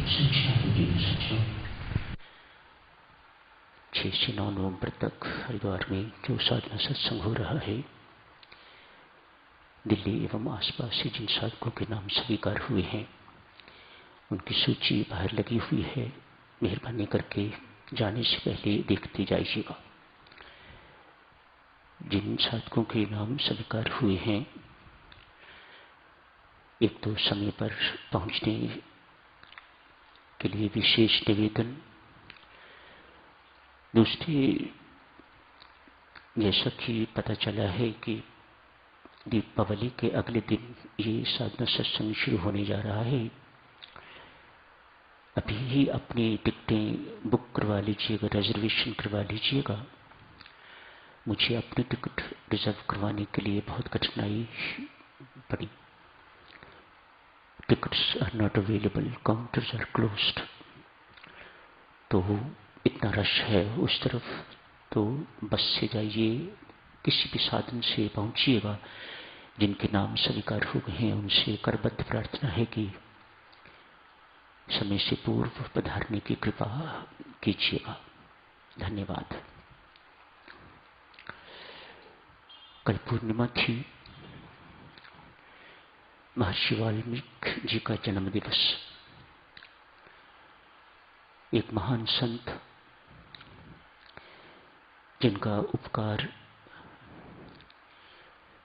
सच्चिदानंद 6 से 9 नवंबर तक हरिद्वार में जो साधना सत्संग हो रहा है, दिल्ली एवं आसपास से जिन साधकों के नाम स्वीकार हुए हैं उनकी सूची बाहर लगी हुई है। मेहरबानी करके जाने से पहले देखते जाइएगा। जिन साधकों के नाम स्वीकार हुए हैं, एक तो समय पर पहुंचने के लिए विशेष निवेदन, दूसरे जैसा कि पता चला है कि दीपावली के अगले दिन ये साधना सत्संग शुरू होने जा रहा है। अभी ही अपनी टिकटें बुक करवा लीजिएगा, रिजर्वेशन करवा लीजिएगा। मुझे अपनी टिकट रिजर्व करवाने के लिए बहुत कठिनाई पड़ी। Tickets are not available, counters are closed. तो इतना रश है उस तरफ, तो बस से जाइए, किसी भी साधन से पहुंचिएगा। जिनके नाम स्वीकार हो गए हैं उनसे करबद्ध प्रार्थना है कि समय से पूर्व पधारने की कृपा कीजिएगा। धन्यवाद। कल पूर्णिमा थी, महर्षि वाल्मीकि जी का जन्म दिवस। एक महान संत जिनका उपकार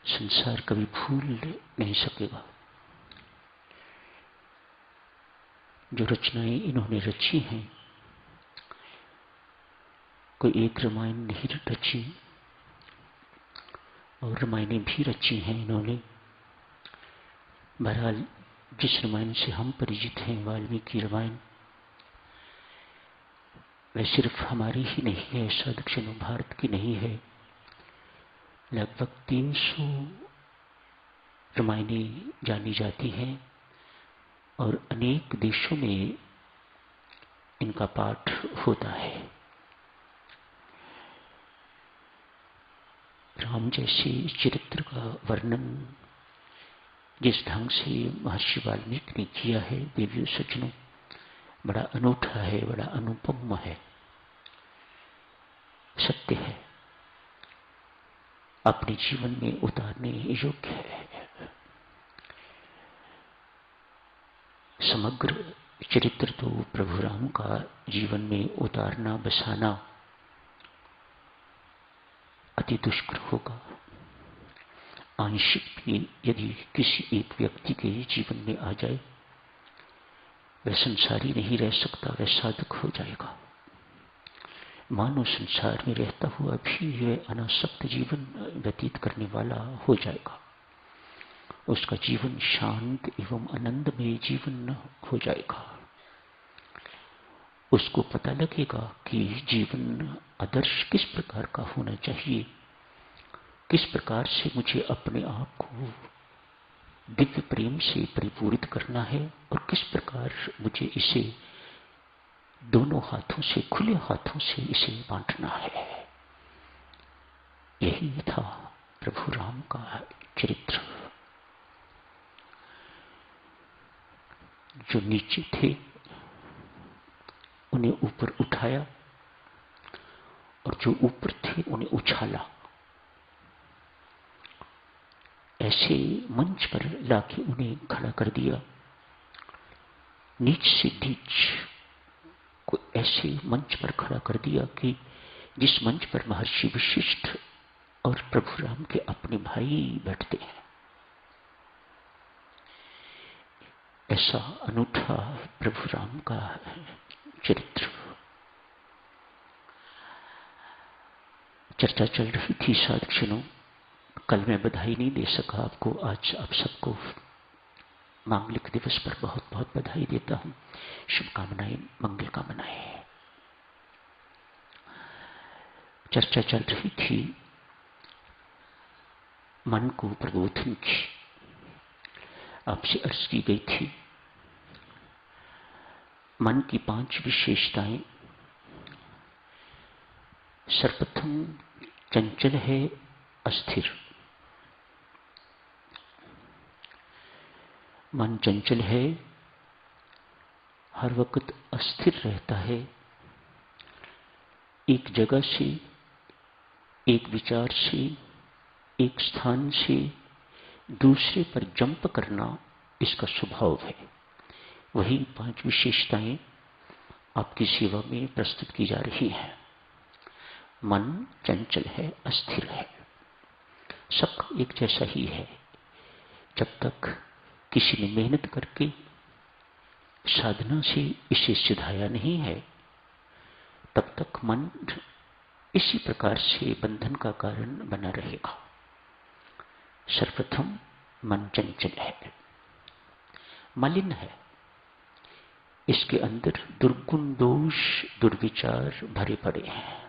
संसार कभी भूल नहीं सकेगा। जो रचनाएं इन्होंने रची हैं, कोई एक रामायण नहीं रची और रामायणें भी रची हैं इन्होंने। बहरहाल जिस रामायण से हम परिचित हैं, वाल्मीकि रामायण, वह सिर्फ हमारी ही नहीं है, ऐसा दक्षिण भारत की नहीं है। लगभग 300 रामायणें जानी जाती हैं और अनेक देशों में इनका पाठ होता है। राम जैसे चरित्र का वर्णन जिस ढंग से महर्षि वाल्मीकि ने किया है, देवियों सज्जनों, बड़ा अनूठा है, बड़ा अनुपम है, सत्य है, अपने जीवन में उतारने योग्य है। समग्र चरित्र तो प्रभु राम का जीवन में उतारना बसाना अति दुष्कर होगा। आंशिक भी यदि किसी एक व्यक्ति के जीवन में आ जाए, वह संसारी नहीं रह सकता, वह साधक हो जाएगा। मानव संसार में रहता हुआ भी वह अनासक्त जीवन व्यतीत करने वाला हो जाएगा। उसका जीवन शांत एवं आनंदमय जीवन हो जाएगा। उसको पता लगेगा कि जीवन आदर्श किस प्रकार का होना चाहिए, किस प्रकार से मुझे अपने आप को दिव्य प्रेम से परिपूरित करना है और किस प्रकार मुझे इसे दोनों हाथों से, खुले हाथों से इसे बांटना है। यही था प्रभु राम का चरित्र। जो नीचे थे उन्हें ऊपर उठाया और जो ऊपर थे उन्हें उछाला। ऐसे मंच पर लाके उन्हें खड़ा कर दिया। नीच से नीच को ऐसे मंच पर खड़ा कर दिया कि जिस मंच पर महर्षि वशिष्ठ और प्रभु राम के अपने भाई बैठते हैं। ऐसा अनूठा प्रभु राम का चरित्र। चर्चा चल रही थी साधुजनों, कल मैं बधाई नहीं दे सका आपको, आज आप सबको मांगलिक दिवस पर बहुत बहुत बधाई देता हूं। शुभकामनाएं, मंगल कामनाएं। चर्चा चल रही थी मन को प्रबोधन की। आपसे अर्ज की गई थी मन की 5 विशेषताएं। सर्वप्रथम चंचल है, अस्थिर। मन चंचल है, हर वक्त अस्थिर रहता है। एक जगह से, एक विचार से, एक स्थान से दूसरे पर जंप करना इसका स्वभाव है। वही 5 विशेषताएं आपकी सेवा में प्रस्तुत की जा रही हैं। मन चंचल है, अस्थिर है, सबका एक जैसा ही है। जब तक किसी ने मेहनत करके साधना से इसे सिधाया नहीं है, तब तक मन इसी प्रकार से बंधन का कारण बना रहेगा। सर्वप्रथम मन चंचल है, मलिन है, इसके अंदर दुर्गुण, दोष, दुर्विचार भरे पड़े हैं।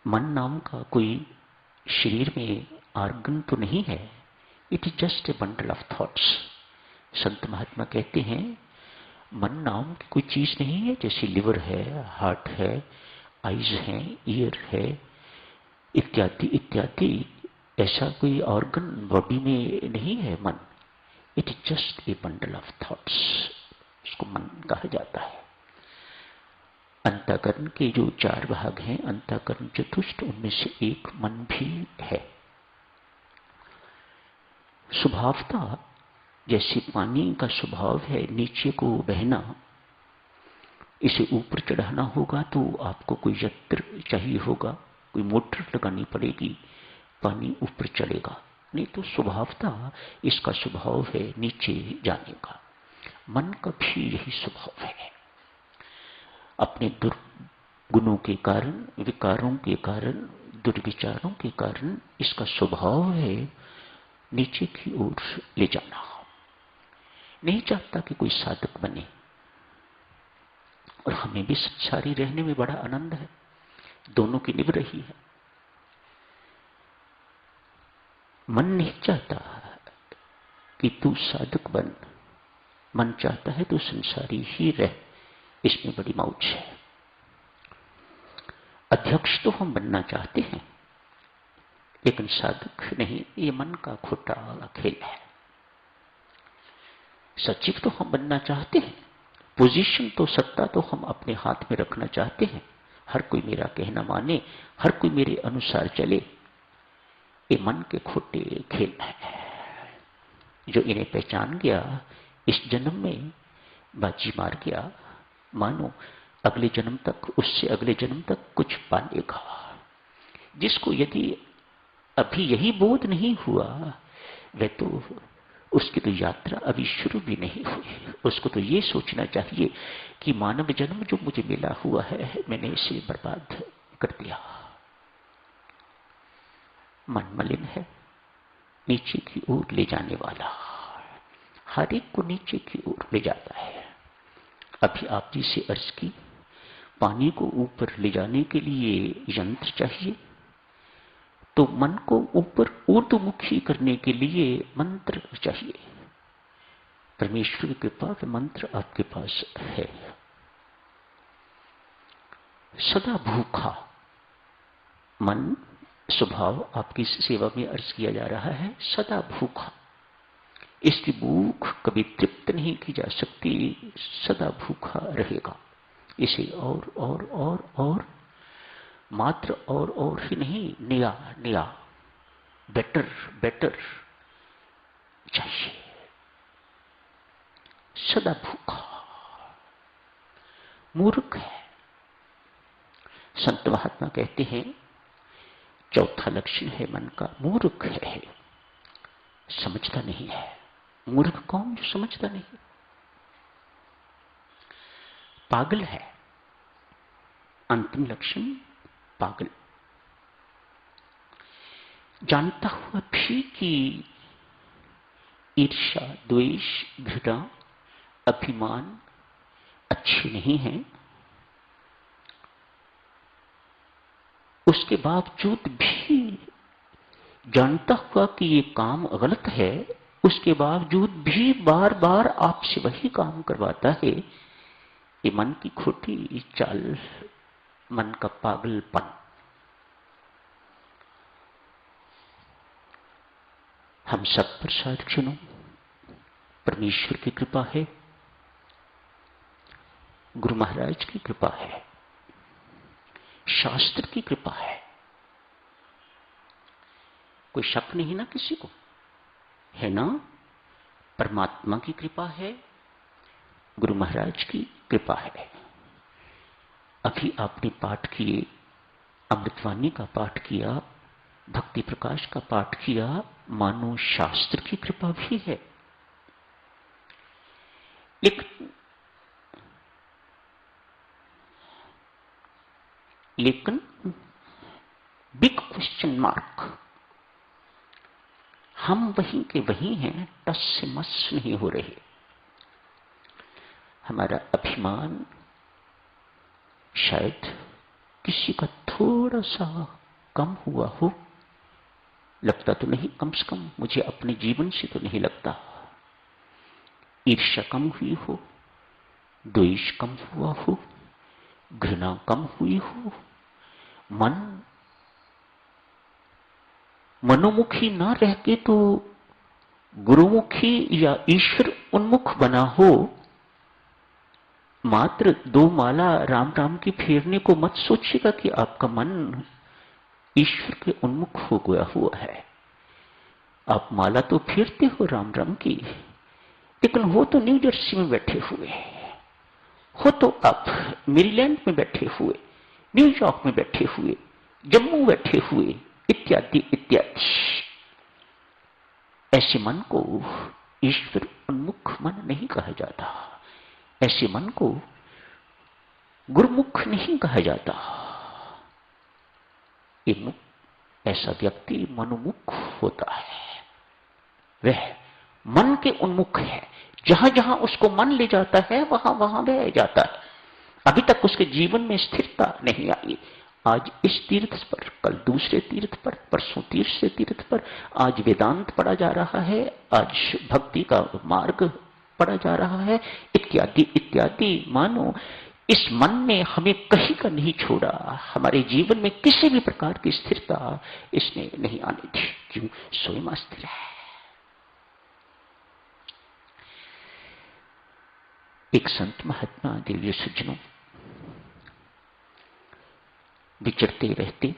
मन नाम का कोई शरीर में आर्गन तो नहीं है। It is just a bundle of thoughts. संत महात्मा कहते हैं मन नाम की कोई चीज नहीं है, जैसे लिवर है, हार्ट है, आईज है, ईयर है, इत्यादि इत्यादि। ऐसा कोई ऑर्गन बॉडी में नहीं है मन। It is just a bundle of thoughts, इसको मन कहा जाता है। अंतःकरण के जो 4 भाग हैं, अंतःकरण चतुष्ट, उनमें से एक मन भी है। स्वभावता जैसे पानी का स्वभाव है नीचे को बहना, इसे ऊपर चढ़ाना होगा तो आपको कोई यंत्र चाहिए होगा, कोई मोटर लगानी पड़ेगी, पानी ऊपर चढ़ेगा। नहीं तो स्वभावता इसका स्वभाव है नीचे जाने का। मन का भी यही स्वभाव है। अपने दुर्गुणों के कारण, विकारों के कारण, दुर्विचारों के कारण इसका स्वभाव है नीचे की ओर ले जाना। नहीं चाहता कि कोई साधक बने, और हमें भी संसारी रहने में बड़ा आनंद है, दोनों की निभ रही है। मन नहीं चाहता कि तू साधक बन, मन चाहता है तू संसारी ही रह, इसमें बड़ी मौज है। अध्यक्ष तो हम बनना चाहते हैं, लेकिन साधक नहीं, ये मन का खोटा खेल है। सचिव तो हम बनना चाहते हैं, पोजीशन तो, सत्ता तो हम अपने हाथ में रखना चाहते हैं। हर कोई मेरा कहना माने, हर कोई मेरे अनुसार चले। ये मन के खोटे खेल हैं। जो इन्हें पहचान गया, इस जन्म में बाजी मार गया, मानो अगले जन्म तक, उससे अगले जन्म तक कुछ पालेगा। जिसको यदि अभी यही बोध नहीं हुआ, वह तो, उसकी तो यात्रा अभी शुरू भी नहीं हुई। उसको तो ये सोचना चाहिए कि मानव जन्म जो मुझे मिला हुआ है, मैंने इसे बर्बाद कर दिया। मन मलिन है, नीचे की ओर ले जाने वाला, हर एक को नीचे की ओर ले जाता है। अभी आप जी से अर्ज की, पानी को ऊपर ले जाने के लिए यंत्र चाहिए, तो मन को ऊपर ऊर्ध्वमुखी करने के लिए मंत्र चाहिए। परमेश्वर की कृपा का मंत्र आपके पास है। सदा भूखा मन स्वभाव आपकी सेवा में अर्ज किया जा रहा है, सदा भूखा। इसकी भूख कभी तृप्त नहीं की जा सकती, सदा भूखा रहेगा। इसे और मात्र और ही नहीं, नया नया, बेटर बेटर चाहिए। सदा भूखा मूर्ख है। संत महात्मा कहते हैं चौथा लक्षण है मन का, मूर्ख है, समझता नहीं है। मूर्ख कौन? जो समझता नहीं। पागल है, अंतिम लक्षण पागल। जानता हुआ भी कि ईर्ष्या, द्वेष, घृणा, अभिमान अच्छे नहीं हैं, उसके बावजूद भी, जानता हुआ कि ये काम गलत है, उसके बावजूद भी बार बार आपसे वही काम करवाता है। ये मन की खोटी चाल, मन का पागलपन। हम सब पर साथियों परमेश्वर की कृपा है गुरु महाराज की कृपा है, शास्त्र की कृपा है, कोई शक नहीं ना किसी को, है ना? परमात्मा की कृपा है, गुरु महाराज की कृपा है। अभी आपने पाठ किए, अमृतवाणी का पाठ किया, भक्ति प्रकाश का पाठ किया, मानो शास्त्र की कृपा भी है। लेकिन बिग क्वेश्चन मार्क, हम वहीं के वहीं हैं, टस से मस नहीं हो रहे। हमारा अभिमान शायद किसी का थोड़ा सा कम हुआ हो, लगता तो नहीं, कम से कम मुझे अपने जीवन से तो नहीं लगता। ईर्ष्या कम हुई हो, द्वेष कम हुआ हो, घृणा कम हुई हो, मन मनोमुखी ना रह के तो गुरुमुखी या ईश्वर उन्मुख बना हो। मात्र 2 माला राम राम की फेरने को मत सोचिएगा कि आपका मन ईश्वर के उन्मुख हो गया हुआ है। आप माला तो फेरते हो राम राम की, लेकिन हो तो न्यू जर्सी में बैठे हुए, हो तो आप मेरीलैंड में बैठे हुए, न्यूयॉर्क में बैठे हुए, जम्मू बैठे हुए, इत्यादि इत्यादि। ऐसे मन को ईश्वर उन्मुख मन नहीं कहा जाता, ऐसे मन को गुरुमुख नहीं कहा जाता। ऐसा व्यक्ति मनोमुख होता है, वह मन के उन्मुख है। जहां जहां उसको मन ले जाता है वहां वहां वह जाता है। अभी तक उसके जीवन में स्थिरता नहीं आई। आज इस तीर्थ पर, कल दूसरे तीर्थ पर, परसों तीसरे तीर्थ पर, आज वेदांत पढ़ा जा रहा है, आज भक्ति का मार्ग पढ़ा जा रहा है, इत्यादि इत्यादि। मानो इस मन ने हमें कहीं का नहीं छोड़ा, हमारे जीवन में किसी भी प्रकार की स्थिरता इसने नहीं आने दी। क्यों? स्वयं अस्थिर है। एक संत महात्मा दिव्य सज्जनों विचरते रहते,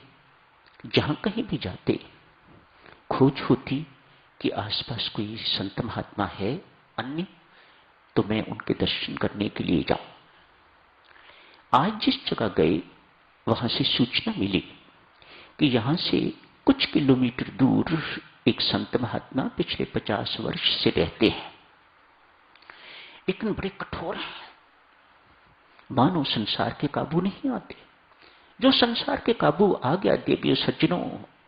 जहां कहीं भी जाते खोज होती कि आसपास कोई संत महात्मा है अन्य, तो मैं उनके दर्शन करने के लिए जाऊं। आज जिस जगह गए वहां से सूचना मिली कि यहां से कुछ किलोमीटर दूर एक संत महात्मा पिछले 50 वर्ष से रहते हैं, लेकिन बड़े कठोर हैं, मानो संसार के काबू नहीं आते। जो संसार के काबू आ गया, देवियों सज्जनों,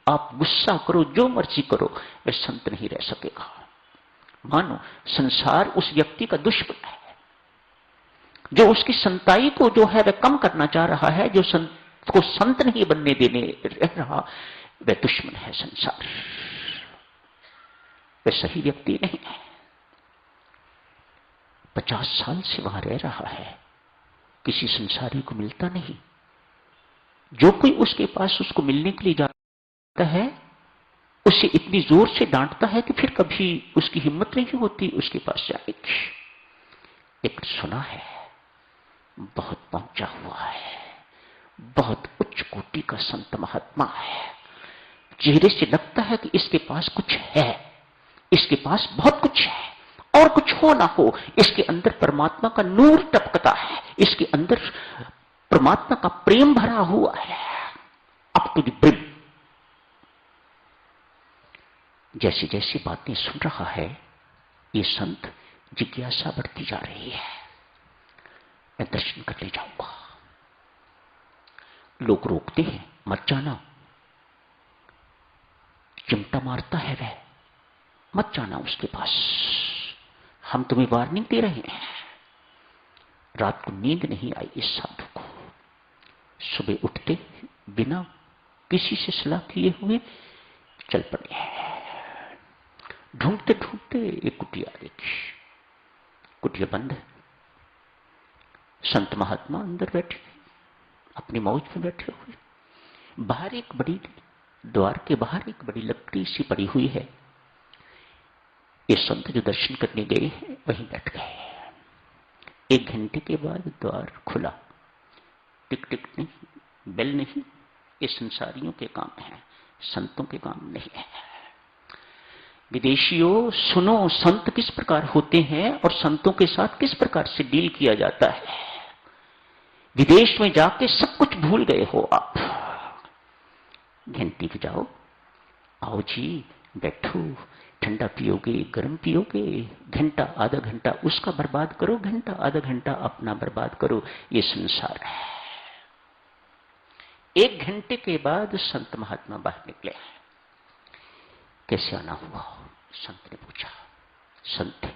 आप गुस्सा करो, जो मर्जी करो, वह संत नहीं रह सकेगा। मानो संसार उस व्यक्ति का दुश्मन है, जो उसकी संताई को जो है वह कम करना चाह रहा है, जो संत को संत नहीं बनने देने रह रहा, वह दुश्मन है संसार, वह सही व्यक्ति नहीं है। 50 साल से वहां रह रहा है, किसी संसारी को मिलता नहीं। जो कोई उसके पास उसको मिलने के लिए जाता है, उसे इतनी जोर से डांटता है कि फिर कभी उसकी हिम्मत नहीं होती उसके पास जाने की। एक सुना है, बहुत पहुंचा हुआ है, बहुत उच्च कोटि का संत महात्मा है, चेहरे से लगता है कि इसके पास कुछ है, इसके पास बहुत कुछ है, और कुछ हो ना हो, इसके अंदर परमात्मा का नूर टपकता है, इसके अंदर परमात्मा का प्रेम भरा हुआ है, अप टू द ब्रिम। जैसे जैसे बातें सुन रहा है, ये संत जिज्ञासा बढ़ती जा रही है, मैं दर्शन कर ले जाऊंगा। लोग रोकते हैं, मत जाना, चिमटा मारता है वह, मत जाना उसके पास, हम तुम्हें वार्निंग दे रहे हैं। रात को नींद नहीं आई इस साधु को। सुबह उठते बिना किसी से सलाह किए हुए चल पड़े। ढूंढते ढूंढते एक कुटिया देखी, कुटिया बंद है, संत महात्मा अंदर बैठे, अपनी मौज में बैठे हुए। बाहर एक बड़ी, द्वार के बाहर एक बड़ी लकड़ी सी पड़ी हुई है। ये संत जो दर्शन करने गए हैं वहीं बैठ गए। 1 घंटे के बाद द्वार खुला। टिक टिक नहीं, बेल नहीं, ये संसारियों के काम है, संतों के काम नहीं है। विदेशियों सुनो, संत किस प्रकार होते हैं और संतों के साथ किस प्रकार से डील किया जाता है। विदेश में जाके सब कुछ भूल गए हो आप। घंटी बजाओ, आओ जी बैठो, ठंडा पियोगे, गर्म पियोगे, घंटा आधा घंटा उसका बर्बाद करो, घंटा आधा घंटा अपना बर्बाद करो। ये संसार है। 1 घंटे के बाद संत महात्मा बाहर निकले। कैसे आना हुआ? संत ने पूछा। संत,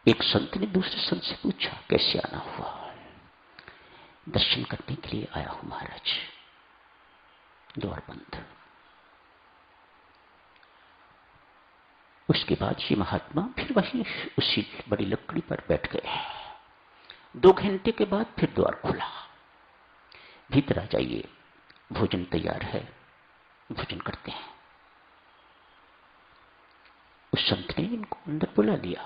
एक संत ने दूसरे संत से पूछा कैसे आना हुआ? दर्शन करने के लिए आया हूं महाराज। द्वार बंद। उसके बाद ये महात्मा फिर वही उसी बड़ी लकड़ी पर बैठ गए। 2 घंटे के बाद फिर द्वार खुला। भीतर आ जाइए, भोजन तैयार है, भोजन करते हैं। उस संत ने इनको अंदर बुला लिया।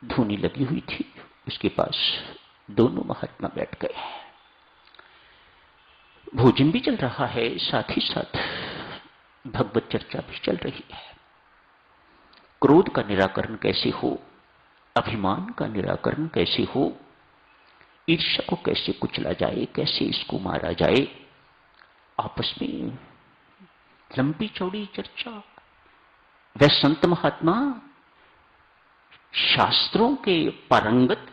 धूनी लगी हुई थी उसके पास, दोनों महात्मा बैठ गए। भोजन भी चल रहा है, साथ ही साथ भगवत चर्चा भी चल रही है। क्रोध का निराकरण कैसे हो, अभिमान का निराकरण कैसे हो, ईर्ष्या को कैसे कुचला जाए, कैसे इसको मारा जाए, आपस में लंबी चौड़ी चर्चा। वह संत महात्मा शास्त्रों के पारंगत,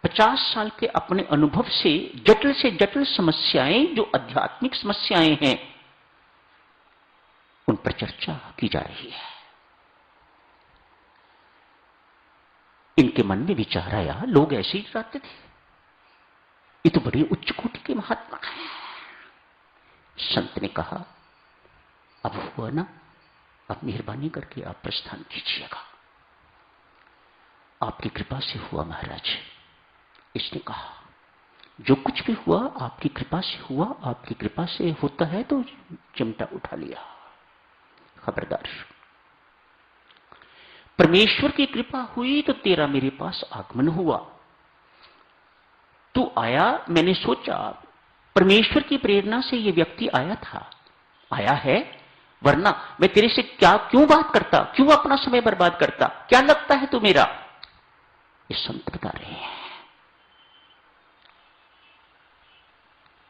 50 साल के अपने अनुभव से जटिल समस्याएं, जो आध्यात्मिक समस्याएं हैं, उन पर चर्चा की जा रही है। इनके मन में विचार आया, लोग ऐसे ही डराते थे, ये तो बड़ी उच्च कोटि के महात्मा हैं। संत ने कहा, अब हुआ ना, अब मेहरबानी करके आप प्रस्थान कीजिएगा। आपकी कृपा से हुआ महाराज। इसने कहा, जो कुछ भी हुआ आपकी कृपा से हुआ, आपकी कृपा से होता है तो चिमटा उठा लिया। खबरदार, परमेश्वर की कृपा हुई तो तेरा मेरे पास आगमन हुआ। तू आया, मैंने सोचा परमेश्वर की प्रेरणा से यह व्यक्ति आया था, आया है, वरना मैं तेरे से क्यों बात करता, क्यों अपना समय बर्बाद करता, क्या लगता है तू मेरा? ये संत बता रहे हैं।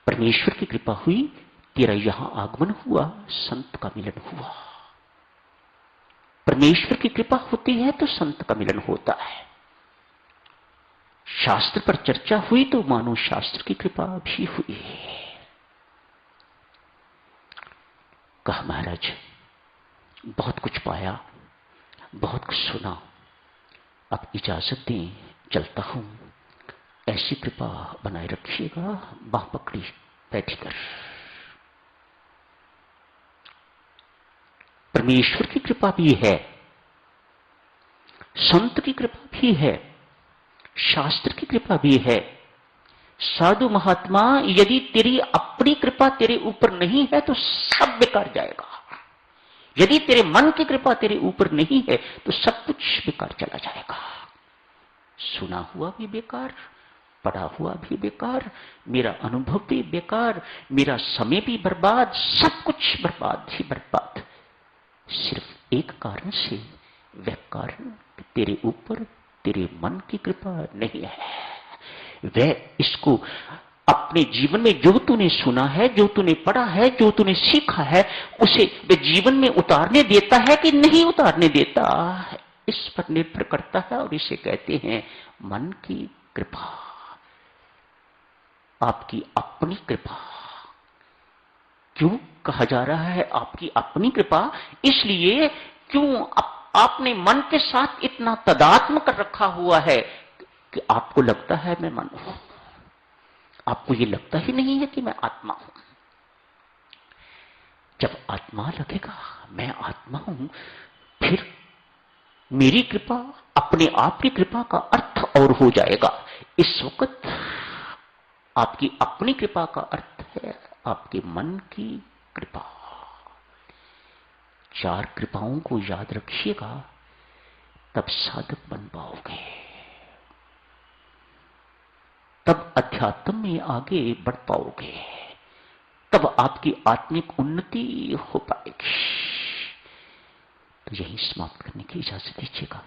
परमेश्वर की कृपा हुई, तेरा यहां आगमन हुआ, संत का मिलन हुआ। परमेश्वर की कृपा होती है तो संत का मिलन होता है। शास्त्र पर चर्चा हुई तो मानो शास्त्र की कृपा भी हुई। कहा, महाराज बहुत कुछ पाया, बहुत कुछ सुना, अब इजाजत दें, चलता हूं। ऐसी कृपा बनाए रखिएगा। बाह पकड़ी, बैठकर। परमेश्वर की कृपा भी है, संत की कृपा भी है, शास्त्र की कृपा भी है। साधु महात्मा, यदि तेरी अपनी कृपा तेरे ऊपर नहीं है तो सब बेकार जाएगा। यदि तेरे मन की कृपा तेरे ऊपर नहीं है तो सब कुछ बेकार चला जाएगा। सुना हुआ भी बेकार, पढ़ा हुआ भी बेकार, मेरा अनुभव भी बेकार, मेरा समय भी बर्बाद, सब कुछ बर्बाद ही बर्बाद। सिर्फ एक कारण से, वह कारण तेरे ऊपर तेरे मन की कृपा नहीं है। वह इसको अपने जीवन में जो तूने सुना है, जो तूने पढ़ा है, जो तूने सीखा है, उसे वह जीवन में उतारने देता है कि नहीं उतारने देता, इस पर निर्भर करता है। और इसे कहते हैं मन की कृपा, आपकी अपनी कृपा। क्यों कहा जा रहा है आपकी अपनी कृपा? इसलिए क्यों आपने मन के साथ इतना तदात्म कर रखा हुआ है कि आपको लगता है मैं मन हूं, आपको यह लगता ही नहीं है कि मैं आत्मा हूं। जब आत्मा लगेगा मैं आत्मा हूं, फिर मेरी कृपा अपने आप की कृपा का अर्थ और हो जाएगा। इस वक्त आपकी अपनी कृपा का अर्थ है आपके मन की कृपा। 4 कृपाओं को याद रखिएगा, तब साधक बन पाओगे। तब अध्यात्म में आगे बढ़ पाओगे, तब आपकी आत्मिक उन्नति हो पाएगी। तो यही समाप्त करने की इजाजत दीजिएगा।